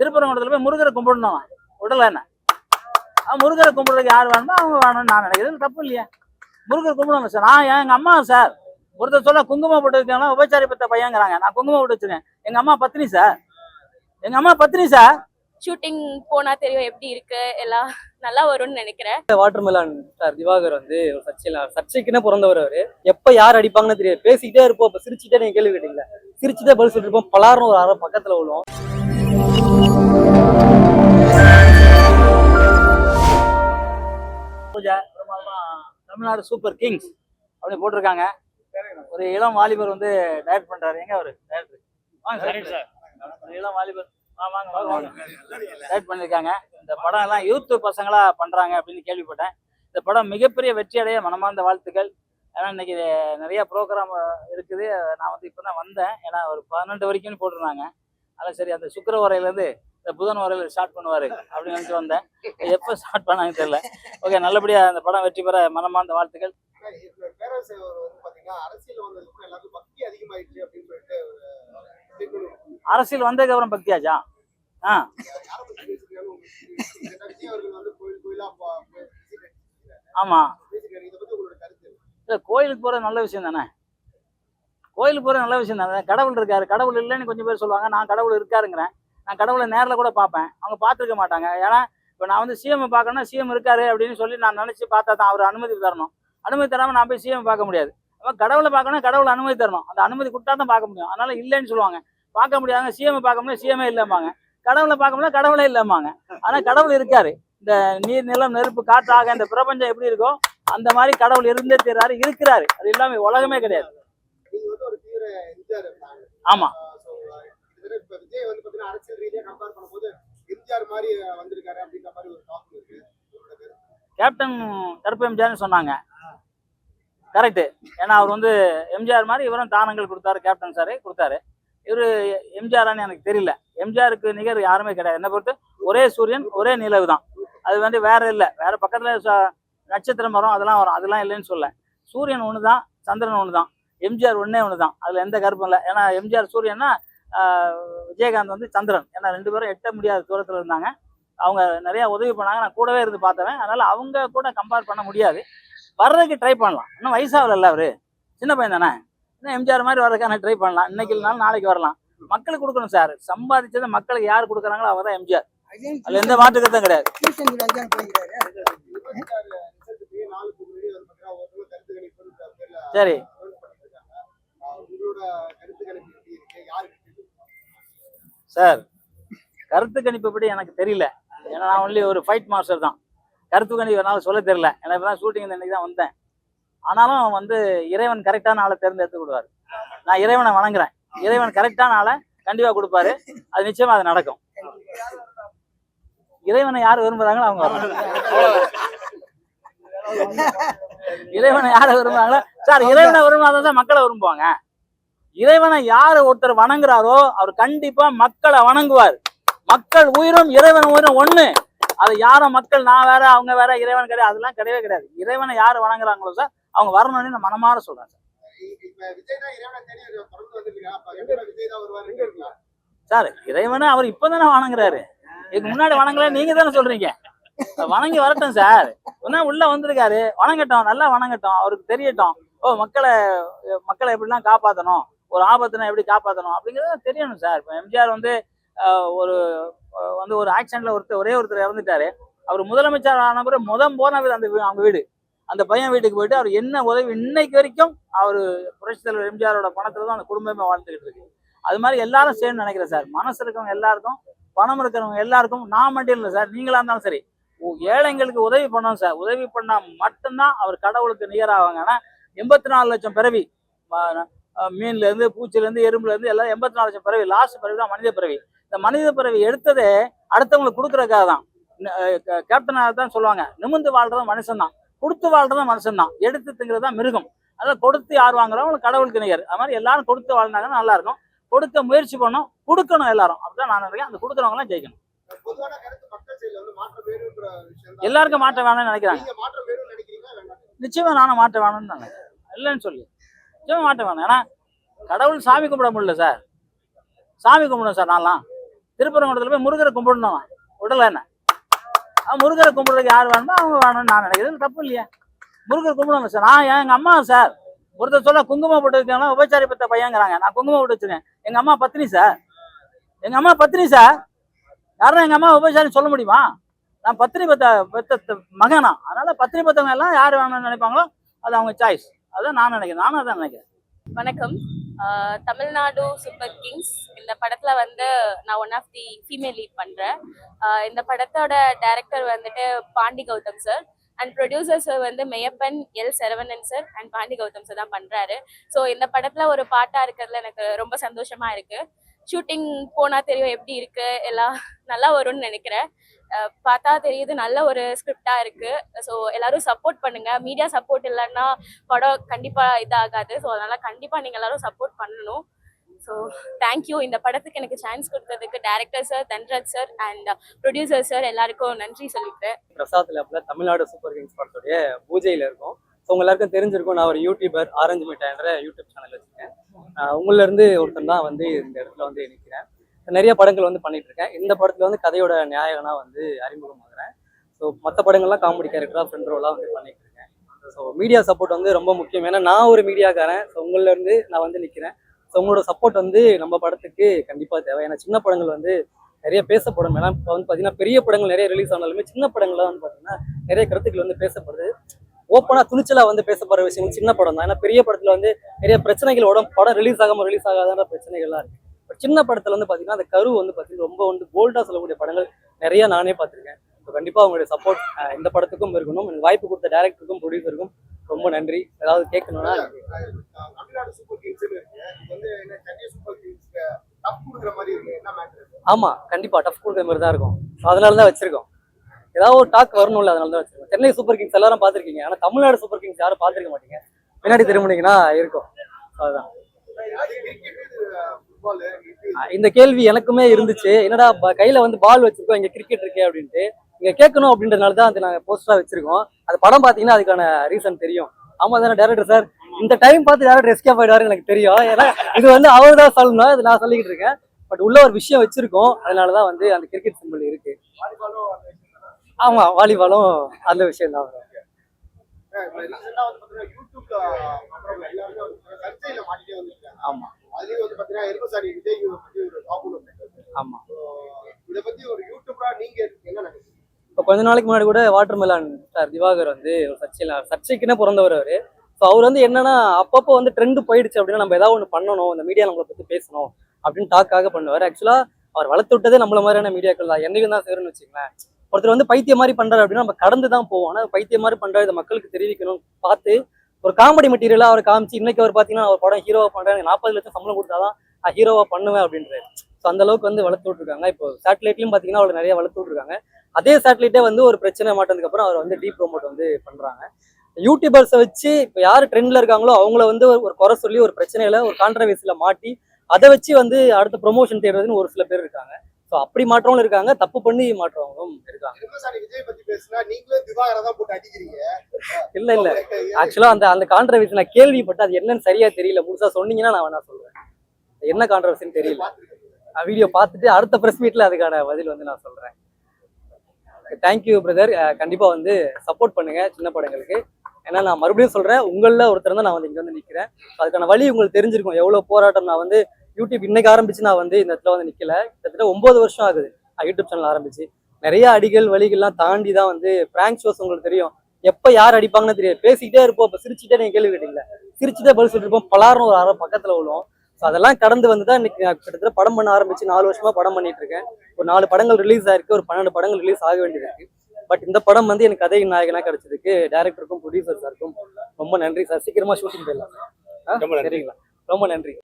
திருப்பரங்குன்றத்துல போய் முருகரை கும்பிடணும், விடல என்ன? முருகரை கும்பிடுறதுக்கு யார் வேணுமோ அவங்க வேணும்னு நான் நினைக்கிறேன். தப்பு இல்லையா? முருகர் கும்பிடணும் சார். நான் எங்க அம்மா சார் ஒருத்தர் சொல்ல குங்குமம் போட்டு வச்சாங்கன்னா உபச்சாரி பெற்ற பையங்கிறாங்க. நான் குங்குமம் போட்டு வச்சிருக்கேன். எங்க அம்மா பத்னி சார். எங்க அம்மா பத்னி சார். ஷூட்டிங் போனா தெரியும் எப்படி இருக்கு, எல்லாம் நல்லா வரும்னு நினைக்கிறேன். வாட்டர்மெலன் சார் திவாகர் வந்து சர்ச்சைக்குன்னு பிறந்தவர். அவரு எப்ப யார் அடிப்பாங்கன்னு தெரியாது. பேசிக்கிட்டே இருப்போம். இப்ப சிரிச்சுட்டே நீங்க கேள்வி கேட்டீங்களா, சிரிச்சுட்டே பதில் சொல்லிட்டு இருப்போம். பலாரும் ஒரு அரை பக்கத்துல விழுவோம். தமிழ்நாடு சூப்பர் கிங்ஸ் அப்படி போட்டிருக்காங்க. ஒரு இளம் வாலிபர் வந்து டைரக்ட் பண்றாரு. எங்க அவரு டைரக்டர்? ஒரு இளம் வாலிபர் டைரக்ட் பண்ணிருக்காங்க. இந்த படம் எல்லாம் யூத் பசங்களா பண்றாங்க அப்படின்னு கேள்விப்பட்டேன். இந்த படம் மிகப்பெரிய வெற்றி அடைய மனமார்ந்த வாழ்த்துக்கள். ஏன்னா இன்னைக்கு நிறைய ப்ரோக்ராம் இருக்குது. நான் வந்து இப்பதான் வந்தேன். ஏன்னா ஒரு 12 வரைக்கும் போட்டிருந்தாங்க. அதான் சரி அந்த சுக்கிர உரையிலேருந்து இந்த புதன் உரையில் ஸ்டார்ட் பண்ணுவாரு அப்படின்னு நினைச்சு வந்தேன். எப்போ ஸ்டார்ட் பண்ணாங்க தெரியல. ஓகே, நல்லபடியா அந்த படம் வெற்றி பெற மனமார்ந்த வாழ்த்துக்கள். அரசியல் வந்ததுக்கு அப்புறம் பக்தியாச்சா? ஆமா, இல்ல கோயிலுக்கு போறது நல்ல விஷயம் தானே. கோயிலுக்கு போறது நல்ல விஷயம் தானே. கடவுள் இருக்காரு. கடவுள் இல்லைன்னு கொஞ்சம் பேர் சொல்லுவாங்க. நான் கடவுள் இருக்காருங்கிறேன். நான் கடவுளை நேரில் கூட பார்ப்பேன். அவங்க பார்த்துருக்க மாட்டாங்க. ஏன்னா இப்போ நான் வந்து சிஎம் பார்க்கணும்னா சிஎம் இருக்காரு அப்படின்னு சொல்லி நான் நினைச்சு பார்த்தா தான் அவர் அனுமதி தரணும். அனுமதி தராமல் நான் போய் சிஎம் பார்க்க முடியாது. அப்போ கடவுளை பார்க்கணும், கடவுளை அனுமதி தரணும். அந்த அனுமதி கொடுத்தா தான் பார்க்க முடியும். அதனால இல்லைன்னு சொல்லுவாங்க. பார்க்க முடியாங்க. சிஎம் பார்க்க முடியாது, சிஎம்ஏ இல்லைம்பாங்க. கடவுளை பார்க்க முடியாது, கடவுளே இல்லைம்பாங்க. ஆனால் கடவுள் இருக்காரு. இந்த நீர் நிலம் நெருப்பு காற்றாக இந்த பிரபஞ்சம் எப்படி இருக்கோ அந்த மாதிரி கடவுள் இருந்தே தீர்றாரு, இருக்கிறாரு. அது இல்லாம உலகமே கிடையாது. ஆமா, கேப்டன் கருப்பு எம்ஜிஆர்னு சொன்னாங்க. கரெக்டு. ஏன்னா அவர் வந்து எம்ஜிஆர் மாதிரி இவரும் தானங்கள் கொடுத்தாரு. கேப்டன் சாரே கொடுத்தாரு. இவரு எம்ஜிஆரான்னு எனக்கு தெரியல. எம்ஜிஆருக்கு நிகர் யாருமே கிடையாது. என்ன பொறுத்து ஒரே சூரியன் ஒரே நிலவு தான். அது வந்து வேற இல்லை. வேற பக்கத்துல நட்சத்திரம் வரும், அதெல்லாம் வரும். அதெல்லாம் இல்லைன்னு சொல்ல. சூரியன் ஒன்று தான், சந்திரன் ஒன்று தான். எம்ஜிஆர் ஒன்னே ஒன்று தான். அதில் எந்த கருப்பும் இல்லை. ஏன்னா எம்ஜிஆர் சூரியன்னா விஜயகாந்த் வந்து சந்திரன். ஏன்னா 2 பேரும் எட்ட முடியாத தூரத்தில் இருந்தாங்க. அவங்க நிறைய உதவி பண்ணாங்க. நான் கூடவே இருந்து பார்த்தவன். அதனால அவங்க கூட கம்பேர் பண்ண முடியாது. வர்றதுக்கு ட்ரை பண்ணலாம். இன்னும் வயசாகல அவரு, சின்ன பையன் தானே. இன்னும் எம்ஜிஆர் மாதிரி வர்றதுக்கான ட்ரை பண்ணலாம். இன்னைக்கு இல்லைனாலும் நாளைக்கு வரலாம். மக்களுக்கு கொடுக்கணும் சார். சம்பாதிச்சதை மக்களுக்கு யார் கொடுக்குறாங்களோ அவர் தான் எம்ஜிஆர். அதுல எந்த மாற்றுக்கருத்தும் கிடையாது. சரி சார், கருத்து கணிப்பு படி எனக்கு தெரியல. ஏன்னா நான் ஒன்லி ஒரு ஃபைட் மாஸ்டர் தான். கருத்து கணிப்பு என்னால் சொல்ல தெரியல. எனக்கு தான் ஷூட்டிங் இன்னைக்கு தான் வந்தேன். ஆனாலும் வந்து இறைவன் கரெக்டான ஆளை தேர்ந்தெடுத்து கொடுப்பாரு. நான் இறைவனை வணங்குறேன். இறைவன் கரெக்டான ஆளை கண்டிப்பா கொடுப்பாரு. அது நிச்சயமா அது நடக்கும். இறைவனை யார் விரும்புறாங்களோ அவங்க இறைவனை யார விரும்புறாங்களோ சார், இறைவனை விரும்பாதான் மக்களை விரும்புவாங்க. இறைவனை யாரு ஒருத்தர் வணங்குறாரோ அவர் கண்டிப்பா மக்களை வணங்குவார். மக்கள் உயிரும் இறைவன் உயிரும் ஒண்ணு. அது யாரும் மக்கள் நான் வேற அவங்க வேற இறைவன் கிடையாது, அதெல்லாம் கிடையவே கிடையாது. இறைவனை யாரு வணங்குறாங்களோ சார் அவங்க வரணும்னு நான் மனமாற சொல்றேன் சார். இறைவனை அவர் இப்பதானே வணங்குறாரு. இதுக்கு முன்னாடி வணங்கல நீங்க தானே சொல்றீங்க. வணங்கி வரட்டும் சார். உள்ள வந்திருக்காரு, வணங்கட்டும், நல்லா வணங்கட்டும். அவருக்கு தெரியட்டும். மக்களை எப்படிலாம் காப்பாற்றணும், ஒரு ஆபத்துனா எப்படி காப்பாற்றணும் அப்படிங்கிறத தெரியணும் சார். இப்போ எம்ஜிஆர் வந்து ஒரு ஆக்சிடென்ட்ல ஒரே ஒருத்தர் இறந்துட்டாரு. அவர் முதலமைச்சர் ஆன பிறகு போனது அந்த அவங்க வீடு, அந்த பையன் வீட்டுக்கு போயிட்டு அவர் என்ன உதவி இன்னைக்கு வரைக்கும் அவர் புரட்சித் தலைவர் எம்ஜிஆரோட பணத்துல தான் அந்த குடும்பமே வாழ்ந்துகிட்டு இருக்கு. அது மாதிரி எல்லாரும் சேர்ந்து நினைக்கிறேன் சார். மனசு இருக்கவங்க எல்லாருக்கும், பணம் இருக்கிறவங்க எல்லாருக்கும், நான் மட்டும் இல்லை சார், நீங்களா இருந்தாலும் சரி, ஏழைங்களுக்கு உதவி பண்ணணும் சார். உதவி பண்ணா மட்டும்தான் அவர் கடவுளுக்கு நிகராவாங்க. ஆனா 84 லட்சம் பிறவி, மீன்ல இருந்து பூச்சில இருந்து எறும்புல இருந்து எல்லாம் 84 லட்சம் பிறவி. லாஸ்ட் பிறவி தான் மனித பிறவி. இந்த மனித பிறவி எடுத்ததே அடுத்தவங்களுக்கு கொடுக்கறதுக்காக தான். கேப்டனாக தான் சொல்லுவாங்க, நிமிர்ந்து வாழ்றதும் மனுஷன் தான், கொடுத்து வாழ்றதும் மனுஷன் தான், எடுத்து திங்கிறது தான் மிருகம். அதனால கொடுத்து யார் வாங்குறவங்க கடவுளுக்கு நிகர். அது மாதிரி எல்லாரும் கொடுத்து வாழ்ந்தாங்கன்னா நல்லா இருக்கும். கொடுக்க முயற்சி பண்ணணும், கொடுக்கணும் எல்லாரும். அப்படிதான் நான் நினைக்கிறேன். அந்த கொடுக்குறவங்க எல்லாம் ஜெயிக்கணும். எல்லாருக்கும் மாற்றம் வேணும்னு நினைக்கிறாங்க. நிச்சயமா நானும் மாற்றம் வேணும்னு நினைக்கிறேன். இல்லைன்னு சொல்லி நிச்சயமா மாற்றம் வேணும். ஏன்னா கடவுள் சாமி கும்பிட முடியல சார். சாமி கும்பிடும் சார். நான்லாம் திருப்பரங்குன்றத்துல போய் முருகரை கும்பிடணும், விடல என்ன? முருகரை கும்பிடுறதுக்கு யார் வேணுமோ அவங்க வேணும்னு நான் நினைக்கிறேன். தப்பு இல்லையா? முருகர் கும்பிடுவாங்க சார். நான் எங்க அம்மா சார் ஒருத்தர் சொல்ல குங்குமம் போட்டு வச்சாங்கன்னா உபச்சாரி பெற்ற பையங்கிறாங்க. நான் குங்குமம் போட்டு வச்சிருக்கேன். எங்க அம்மா பத்னி சார். எங்க அம்மா பத்னி சார். யாரும் எங்க அம்மா உபச்சாரி சொல்ல முடியுமா? நான் பத்னி பெத்த மகனா. அதனால பத்னி பெற்றவங்க எல்லாம் யார் வேணும்னு நினைப்பாங்களோ அது அவங்க சாய்ஸ். அதான் நான் நினைக்கிறேன். நானும் அதான் நினைக்கிறேன். வணக்கம். தமிழ்நாடு சூப்பர் கிங்ஸ் இந்த படத்துல வந்து நான் one of the female lead பண்றேன். இந்த படத்தோட டைரக்டர் வந்துட்டு Pandi Gautham sir and producers வந்து Meiyappan L Saravanan sir and Pandi Gautham sir தான் பண்றாரு. ஸோ இந்த படத்துல ஒரு பாட்டா இருக்கிறதுல எனக்கு ரொம்ப சந்தோஷமா இருக்கு. ஷூட்டிங் போனா தெரியும் எப்படி இருக்கு, எல்லாம் நல்லா வரும்னு நினைக்கிறேன். பார்த்தா தெரியுது நல்ல ஒரு ஸ்கிரிப்டா இருக்கு. ஸோ எல்லாரும் சப்போர்ட் பண்ணுங்க. மீடியா சப்போர்ட் இல்லைன்னா படம் கண்டிப்பா இதாகாது. ஸோ அதனால கண்டிப்பா நீங்க எல்லாரும் சப்போர்ட் பண்ணணும். So thank you. இந்த படத்துக்கு எனக்கு சான்ஸ் கொடுத்ததுக்கு director sir, Dhanraj sir and producer sir எல்லாருக்கும் நன்றி சொல்லிக்கிறேன். பிரசாத் லேப்ல தமிழ்நாடு சூப்பர் கிங்ஸ் படத்துடைய பூஜையில இருக்கும். ஸோ உங்க எல்லாருக்கும் தெரிஞ்சிருக்கும், நான் ஒரு யூடியூபர் ஆரஞ்சு மிட்டாய்ன்ற யூடியூப் சேனல் வச்சிருக்கேன். உங்கள இருந்து ஒருத்தன் தான் வந்து இந்த இடத்துல வந்து நிற்கிறேன். நிறைய படங்கள் வந்து பண்ணிட்டு இருக்கேன். இந்த படத்துல வந்து கதையோட நாயகனா வந்து அறிமுகமாகிறேன். ஸோ மற்ற படங்கள்லாம் காமெடி கேரக்டரா ஃப்ரெண்ட் ரோலாக வந்து பண்ணிட்டு இருக்கேன். ஸோ மீடியா சப்போர்ட் வந்து ரொம்ப முக்கியம். ஏன்னா நான் ஒரு மீடியாக்காரன். ஸோ உங்கள இருந்து நான் வந்து நிற்கிறேன். ஸோ உங்களோட சப்போர்ட் வந்து நம்ம படத்துக்கு கண்டிப்பாக தேவை. ஏன்னா சின்ன படங்கள் வந்து நிறைய பேசப்படும். ஏன்னா இப்போ வந்து பார்த்தீங்கன்னா பெரிய படங்கள் நிறைய ரிலீஸ் ஆனாலுமே சின்ன படங்கள்லாம் வந்து பார்த்தீங்கன்னா நிறைய கருத்துக்கள் வந்து பேசப்படுது. ஓப்பனாக துணிச்சலாக வந்து பேசப்படுற விஷயங்கள் சின்ன படம் தான். ஏன்னா பெரிய படத்தில் வந்து நிறைய பிரச்சனைகளோட படம் ரிலீஸ் ஆகாதான பிரச்சனைகள்லாம் இருக்கு. இப்போ சின்ன படத்தில் வந்து பார்த்தீங்கன்னா அந்த கரு வந்து பார்த்தீங்கன்னா ரொம்ப வந்து போல்டாக சொல்லக்கூடிய படங்கள் நிறைய நானே பார்த்துருக்கேன். ஸோ கண்டிப்பாக அவங்களுடைய சப்போர்ட் இந்த படத்துக்கும் இருக்கணும். எனக்கு வாய்ப்பு கொடுத்த டைரக்டருக்கும் ப்ரொடியூசருக்கும் ரொம்ப நன்றி. ஏதாவது கேட்கணும்னா ஆமா கண்டிப்பா டஃப் கொடுக்குற மாதிரி தான் இருக்கும். அதனால தான் வச்சிருக்கோம். ஏதாவது ஒரு டாக் வரணும்ல, அதனால தான் வச்சிருக்கோம். சென்னை சூப்பர் கிங்ஸ் எல்லாரும் பார்த்துருக்கீங்க. ஆனா தமிழ்நாடு சூப்பர் கிங்ஸ் யாரும் பார்த்துருக்க மாட்டீங்க. பின்னாடி திரும்பினீங்கன்னா இருக்கும். அதுதான் இந்த கேள்வி எனக்குமே இருந்துச்சு. என்னடா கையில வந்து பால் வச்சிருக்கோம், இங்க கிரிக்கெட் இருக்கே அப்படின்ட்டு இங்க கேட்கணும் அப்படின்றதுனால தான் அது நாங்கள் போஸ்டரா வச்சிருக்கோம். அது படம் பார்த்தீங்கன்னா அதுக்கான ரீசன் தெரியும். ஆமா தானே டைரக்டர் சார்? இந்த டைம் பார்த்து டேரக்டர் எஸ்கேப் ஆயிடுவாரு எனக்கு தெரியும். ஏன்னா இது வந்து அவர் தான் சொல்லணும், இது நான் சொல்லிக்கிட்டு இருக்கேன். பட் உள்ள ஒரு விஷயம் வச்சிருக்கோம். அதனாலதான் வந்து அந்த கிரிக்கெட் சிம்பிள் இருக்கு. ஆமா வாலிபாலும் அந்த விஷயம் தான். ஆமா ஆமா. இப்போ கொஞ்ச நாளைக்கு முன்னாடி கூட வாட்டர் மெலான் சார் திவாகர் வந்து ஒரு சர்ச்சைக்குன்னே பிறந்தவர் அவரு. ஸோ அவர் வந்து என்னன்னா அப்பப்போ வந்து ட்ரெண்ட் போயிடுச்சு அப்படின்னா நம்ம ஏதாவது ஒன்று பண்ணணும், இந்த மீடியா நம்மளை பற்றி பேசணும் அப்படின்னு டாக்காக பண்ணுவார். ஆக்சுவலா அவர் வளர்த்து விட்டதே நம்மள மாதிரியான மீடியாக்கள் தான். என்னைக்கும் தான் சேரும்னு வச்சுங்களேன். ஒருத்தர் வந்து பைத்திய மாதிரி பண்றாரு அப்படின்னா நம்ம கடந்து தான் போவோம். ஆனால் பைத்திய மாதிரி பண்றாரு, இதை மக்களுக்கு தெரிவிக்கணும் பார்த்து ஒரு காமெடி மெட்டீரியலா அவர் காமிச்சு இன்னைக்கு அவர் பார்த்தீங்கன்னா அவர் படம் ஹீரோவா பண்றாரு, 40 லட்சம் சம்பளம் கொடுத்தாதான் நான் ஹீரோவா பண்ணுவேன் அப்படின்றாரு. ஸோ அந்த அளவுக்கு வந்து வளர்த்து விட்டுருக்காங்க. இப்போ சேட்டலைட்லயும் பார்த்தீங்கன்னா அவர் நிறைய வளர்த்து விட்டுருக்காங்க. அதே சேட்டலைட்டே வந்து ஒரு பிரச்சனை மாட்டதுக்கு அப்புறம் அவர் வந்து டீ ப்ரோமோட் வந்து பண்றாங்க. யூடியூபர்ஸை வச்சு இப்போ யார் ட்ரெண்ட்ல இருக்காங்களோ அவங்கள வந்து ஒரு குறை சொல்லி ஒரு பிரச்சனையில ஒரு கான்ட்ரவர்சியில மாட்டி அதை வச்சு வந்து அடுத்த ப்ரொமோஷன் தேடுறதுன்னு ஒரு சில பேர் இருக்காங்க. ஸோ அப்படி மாற்றவங்களும் இருக்காங்க, தப்பு பண்ணி மாற்றவங்களும் இருக்காங்க. இல்ல இல்ல ஆக்சுவலா அந்த கான்ட்ரவர்சி நான் கேள்விப்பட்டு அது என்னன்னு சரியா தெரியல. முழுசா சொன்னீங்கன்னா நான் வேணா சொல்றேன். என்ன கான்ட்ரவர்சின்னு தெரியல. வீடியோ பார்த்துட்டு அடுத்த ப்ரெஸ் மீட்ல அதுக்கான பதில் வந்து நான் சொல்றேன். Thank you brother. கண்டிப்பா வந்து சப்போர்ட் பண்ணுங்க சின்ன படங்களுக்கு. ஏன்னா நான் மறுபடியும் சொல்றேன், உங்களில் ஒருத்தர் தான் நான் வந்து இங்க வந்து நிக்கிறேன். அதுக்கான வழி உங்களுக்கு தெரிஞ்சிருக்கும். எவ்வளவு போராட்டம். நான் வந்து யூடியூப் இன்னைக்கு ஆரம்பிச்சு நான் வந்து இந்த இடத்துல வந்து நிக்கல. கிட்டத்தட்ட 9 வருஷம் ஆகுது நான் யூடியூப் சேனல் ஆரம்பிச்சு. நிறைய அடிகள் வழிகள்லாம் தாண்டி தான் வந்து பிராங்க் ஷோஸ் உங்களுக்கு தெரியும். எப்ப யார் அடிப்பாங்கன்னு தெரியாது. பேசிக்கிட்டே இருப்போம். இப்போ சிரிச்சுட்டே நீங்க கேள்வி கேட்டீங்களா, சிரிச்சுட்டே பதில் சொல்லிட்டு இருப்போம். பலாரும் ஒரு அரை பக்கத்துல விழும். ஸோ அதெல்லாம் கடந்து வந்து தான் இன்னைக்கு கிட்டத்தட்ட படம் பண்ண ஆரம்பிச்சு 4 வருஷமா படம் பண்ணிட்டு இருக்கேன். ஒரு 4 படங்கள் ரிலீஸ் ஆயிருக்கு, ஒரு 12 படங்கள் ரிலீஸ் ஆக வேண்டியது இருக்கு. பட் இந்த படம் வந்து எனக்கு கதை நாயகனா கிடைச்சதுக்கு டைரக்டருக்கும் ப்ரொடியூசர் சாருக்கும் ரொம்ப நன்றி சார். சீக்கிரமா ஷூட்டிங் போயிடலாம். சரிங்களா? ரொம்ப நன்றி.